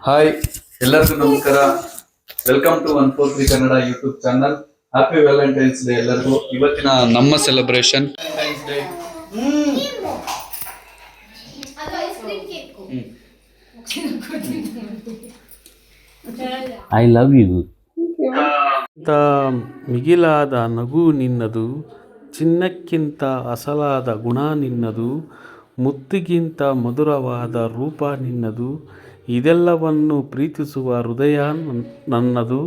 Hi, ಎಲ್ಲರಿಗೂ ನಮಸ್ಕಾರ. Welcome to 143 Kannada YouTube channel. Happy Valentine's Day ಎಲ್ಲರಿಗೂ. ಇವತ್ತಿನ ನಮ್ಮ celebration Valentine's Day. I love you. ಮಿಗಿಲಾದ ನಗು ನಿನ್ನದು, ಚಿನ್ನಕ್ಕಿಂತ ಅಸಲಾದ ಗುಣ ನಿನ್ನದು, ಮುತ್ತಿಗಿಂತ ಮಧುರವಾದ ರೂಪ ನಿನ್ನದು, ಇದೆಲ್ಲವನ್ನು ಪ್ರೀತಿಸುವ ಹೃದಯ ನನ್ನದು,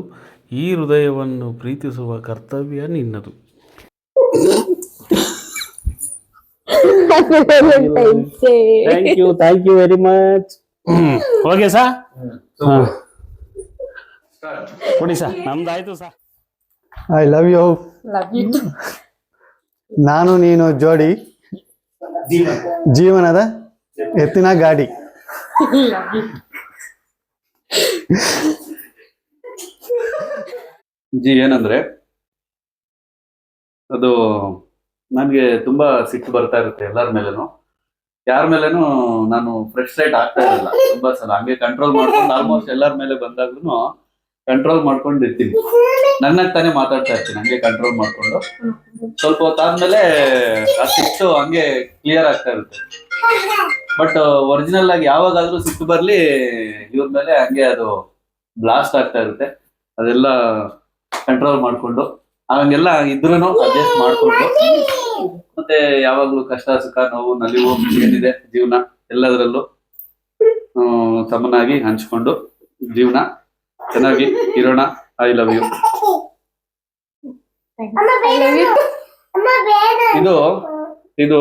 ಈ ಹೃದಯವನ್ನು ಪ್ರೀತಿಸುವ ಕರ್ತವ್ಯ ನಿನ್ನದು. Thank you very much. Okay sir, ಕೊಡಿ ಸಾ, ನಮ್ದಾಯ್ತು ಸಾ. I love you. ನಾನು ನೀನು ಜೋಡಿ, ಜೀವನದ ಎತ್ತಿನ ಗಾಡಿ. ಜಿ ಏನಂದ್ರೆ, ಅದು ನನಗೆ ತುಂಬಾ ಸಿಟ್ಟು ಬರ್ತಾ ಇರುತ್ತೆ ಎಲ್ಲರ ಮೇಲೇನು. ಯಾರ ಮೇಲೇನು ನಾನು ಫ್ರೆಶ್ ಲೈಟ್ ಆಗ್ತಾ ಇರಲ್ಲ. ತುಂಬಾ ಸಲ ಹಂಗೆ ಕಂಟ್ರೋಲ್ ಮಾಡ್ಕೊಂಡು ಆಲ್ಮೋಸ್ಟ್ ಎಲ್ಲರ ಮೇಲೆ ಬಂದಾಗ್ಲೂ ಕಂಟ್ರೋಲ್ ಮಾಡ್ಕೊಂಡು ಇರ್ತೀನಿ. ನನ್ನಾಗ ತಾನೇ ಮಾತಾಡ್ತಾ ಇರ್ತೀನಿ ಹಂಗೆ ಕಂಟ್ರೋಲ್ ಮಾಡ್ಕೊಂಡು. ಸ್ವಲ್ಪ ಹೊತ್ತಾದ್ಮೇಲೆ ಆ ಸಿಟ್ಟು ಹಂಗೆ ಕ್ಲಿಯರ್ ಆಗ್ತಾ ಇರುತ್ತೆ. ಬಟ್ ಒರಿಜಿನಲ್ ಆಗಿ ಯಾವಾಗಾದ್ರೂ ಸಿಟ್ಟು ಬರ್ಲಿ ಇವ್ರ ಮೇಲೆ ಹಂಗೆ ಅದು ಬ್ಲಾಸ್ಟ್ ಆಗ್ತಾ ಇರುತ್ತೆ. ಅದೆಲ್ಲ ಕಂಟ್ರೋಲ್ ಮಾಡ್ಕೊಂಡು ಹಂಗೆಲ್ಲ ಇದ್ರೂ ಅಡ್ಜಸ್ಟ್ ಮಾಡ್ಕೊಂಡು, ಮತ್ತೆ ಯಾವಾಗ್ಲೂ ಕಷ್ಟ ಸುಖ ನೋವು ನಲಿವು ಏನಿದೆ ಜೀವನ ಎಲ್ಲದರಲ್ಲೂ ಸಮನಾಗಿ ಹಂಚ್ಕೊಂಡು ಜೀವನ ಚೆನ್ನಾಗಿ ಇರೋಣ. I love you. ಇದು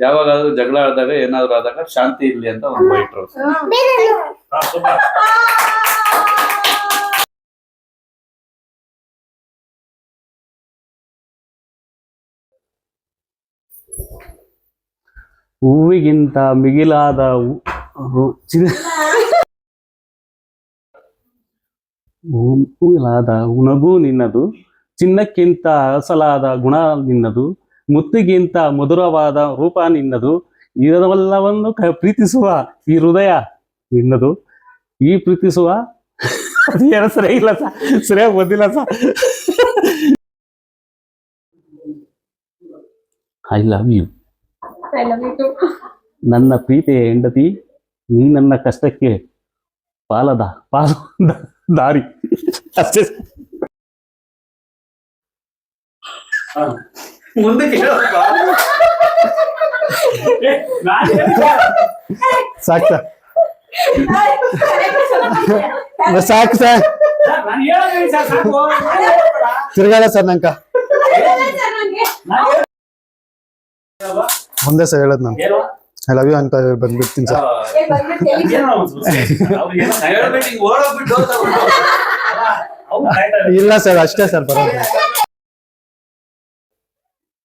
ಯಾವಾಗಾದ್ರೂ ಜಗಳ ಆದಾಗ ಏನಾದ್ರು ಆದಾಗ ಶಾಂತಿ ಇರ್ಲಿ ಅಂತ ಒಂದು ಬೈಟ್ರು. ಹೂವಿಗಿಂತ ಮಿಗಿಲಾದ ನಗು ನಿನ್ನದು, ಚಿನ್ನಕ್ಕಿಂತ ಅಸಲಾದ ಗುಣ ನಿನ್ನದು, ಮುತ್ತಿಗಿಂತ ಮಧುರವಾದ ರೂಪ ನಿನ್ನದು, ಇದೆಲ್ಲವನ್ನು ಪ್ರೀತಿಸುವ ಈ ಹೃದಯ ನಿನ್ನದು, ಈ ಪ್ರೀತಿಸುವ ಏನು ಸರಿಯಾಗಿಲ್ಲ ಸ, ಸರಿಯಾಗಿ ಬಂದಿಲ್ಲ ಸ. I love you. ನನ್ನ ಪ್ರೀತಿಯ ಹೆಂಡತಿ, ನೀ ನನ್ನ ಕಷ್ಟಕ್ಕೆ ಪಾಲು ದಾರಿ. ಅಷ್ಟೇ. ಮುಂದಕ್ಕೆ ಸಾಕು ಸಾಕು ಸರ್, ತಿರ್ಗಾಡ ಸರ್. ನಂಕ ಮುಂದೆ ಸರ್ ಹೇಳದ್ ನಾನು ಐ ಲವ್ ಯು ಅಂತ ಬಂದ್ಬಿಡ್ತೀನಿ ಸರ್. ಇಲ್ಲ ಸರ್, ಅಷ್ಟೇ ಸರ್, ಬರೋದು.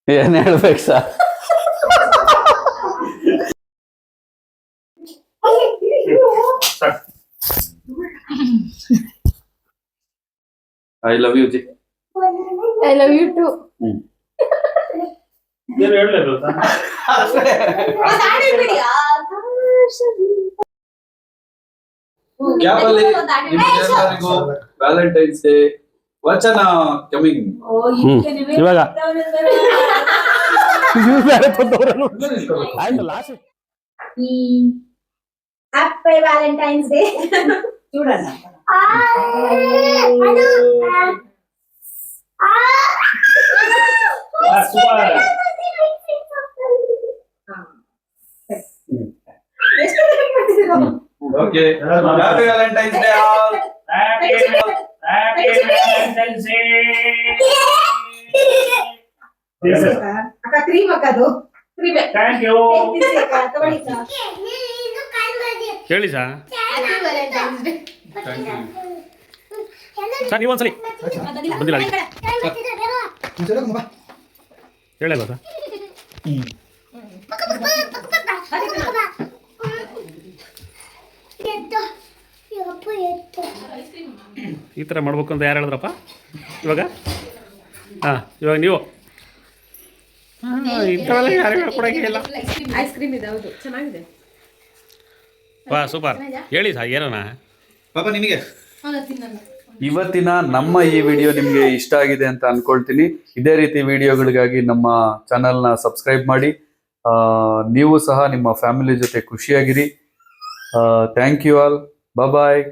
ಏನ್ ಹೇಳ್ಬೇಕು sir? I love you ji. I love you too. ಗ್ಯಾಪಲ್ಲಿ ನಿಮ್ಗೆಲ್ಲರಿಗೂ ವ್ಯಾಲೆಂಟೈನ್ಸ್ ಡೇ ವಚನ ಕಮಿಂಗ್. ಇವಾಗ ಆಯ್ತು ಲಾಸ್ಟ್. Happy Valentine's Day. చూడండి okay, happy Valentine's Day all. Happy Valentine's Day. అక్క క్రీమ్ అక్కదు క్రీమ్. Thank you. ಹೇಳಿ ಸಾ. Happy Valentine's Day. ಸರ್ ನೀವು ಒಂದ್ಸಲಿ ಬಂದಿಲ್ಲ ಹೇಳಲ್ಲ ಸರ್. ಈ ಥರ ಮಾಡ್ಬೇಕು ಅಂತ ಯಾರು ಹೇಳಿದ್ರಪ್ಪ ಇವಾಗ? ಹಾಂ, ಇವಾಗ ನೀವು ಇಂಥವೆಲ್ಲ ಯಾರು ಹೇಳ್ಕೊಡಂಗೆ ಇಲ್ಲ. ಐಸ್ ಕ್ರೀಮ್ ಇದೆ, ಹೌದು ಚೆನ್ನಾಗಿದೆ. ವಾ ಸೂಪರ್ ಹೇಳಿ ಸರ್ ಏನೋಣ ಪಾಪ ನಿಮಗೆ ತಿನ್ನಲ್ಲ. ಇವತ್ತಿನ ನಮ್ಮ ಈ ವಿಡಿಯೋ ನಿಮಗೆ ಇಷ್ಟ ಆಗಿದೆ ಅಂತ ಅನ್ಕೊಳ್ತೀನಿ. ಇದೇ ರೀತಿ ವಿಡಿಯೋಗಳಿಗಾಗಿ ನಮ್ಮ ಚಾನಲ್ನ ಸಬ್ಸ್ಕ್ರೈಬ್ ಮಾಡಿ. ನೀವು ಸಹ ನಿಮ್ಮ ಫ್ಯಾಮಿಲಿ ಜೊತೆ ಖುಷಿಯಾಗಿರಿ. Thank you all. ಬಾಯ್.